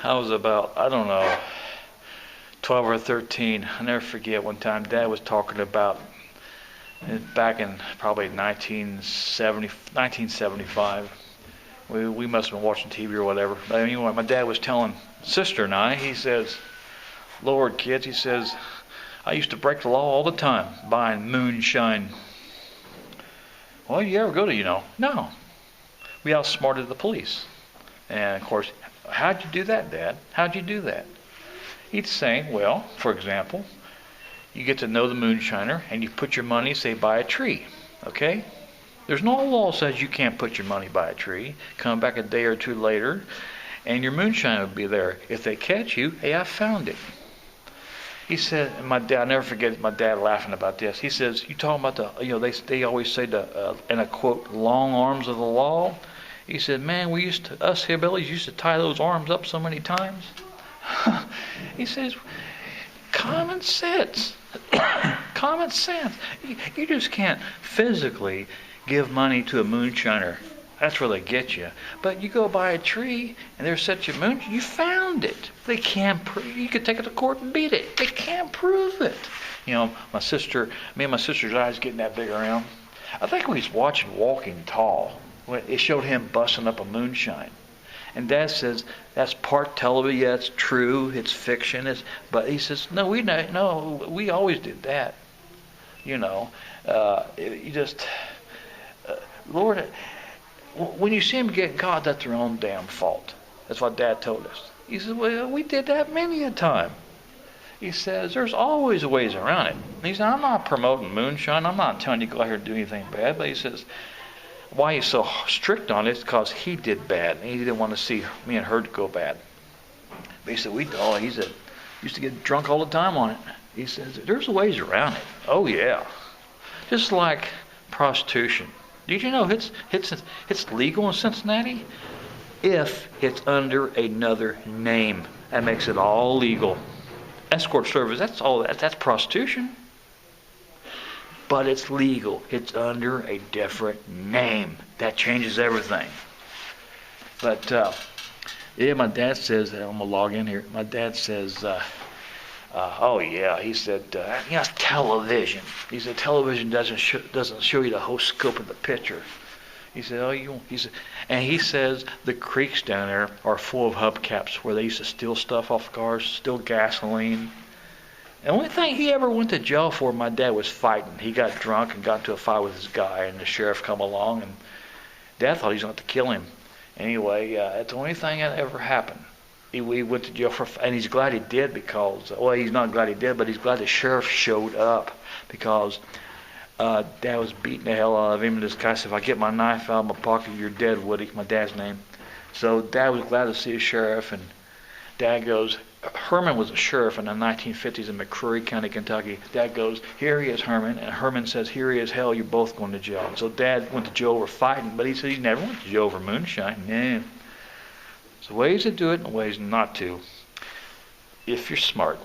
I was about, I don't know, 12 or 13. I'll never forget one time Dad was talking about back in probably 1975. We must have been watching TV or whatever. But anyway, my dad was telling sister and I, he says, Lord, kids, he says, I used to break the law all the time buying moonshine. Well, you ever go to, No. We outsmarted the police. And, of course, how'd you do that, Dad? How'd you do that? He'd say, well, for example, you get to know the moonshiner and you put your money, say, by a tree. Okay? There's no law says you can't put your money by a tree. Come back a day or two later and your moonshine will be there. If they catch you, hey, I found it. He said, and my dad, I'll never forget my dad laughing about this. He says, you talking about they always say and I quote, long arms of the law. He said, man, us hillbillies used to tie those arms up so many times. He says, common sense. Common sense. You just can't physically give money to a moonshiner. That's where they get you. But you go by a tree and there's such a moon, you found it. They can't prove. You could take it to court and beat it. They can't prove it. Me and my sister's eyes getting that big around. I think we was watching Walking Tall. It showed him busting up a moonshine. And Dad says, that's part television, yeah, it's true, it's fiction. But he says, no, we always did that. Lord, when you see them get caught, that's their own damn fault. That's what Dad told us. He says, well, we did that many a time. He says, there's always ways around it. He said, I'm not promoting moonshine. I'm not telling you to go out here and do anything bad. But he says, why he's so strict on it is because he did bad. And he didn't want to see me and her go bad. But he said, used to get drunk all the time on it. He says, there's ways around it. Oh, yeah. Just like prostitution. Did you know it's legal in Cincinnati? If it's under another name. That makes it all legal. Escort service, that's prostitution. But it's legal. It's under a different name. That changes everything. But, my dad says, I'm going to log in here. My dad says, he said, it's television. He said, television doesn't show you the whole scope of the picture. He said, he says the creeks down there are full of hubcaps where they used to steal stuff off cars, steal gasoline. The only thing he ever went to jail for, my dad was fighting. He got drunk and got into a fight with this guy, and the sheriff come along, and Dad thought he was going to kill him. Anyway, that's the only thing that ever happened. He went to jail and he's glad he did because, he's not glad he did, but he's glad the sheriff showed up because Dad was beating the hell out of him. And this guy said, if I get my knife out of my pocket, you're dead, Woody, my dad's name. So Dad was glad to see the sheriff, and Dad goes, Herman was a sheriff in the 1950s in McCreary County, Kentucky. Dad goes, here he is, Herman. And Herman says, here he is, hell, you're both going to jail. So Dad went to jail over fighting, but he said he never went to jail over moonshine. No. So ways to do it and ways not to, if you're smart.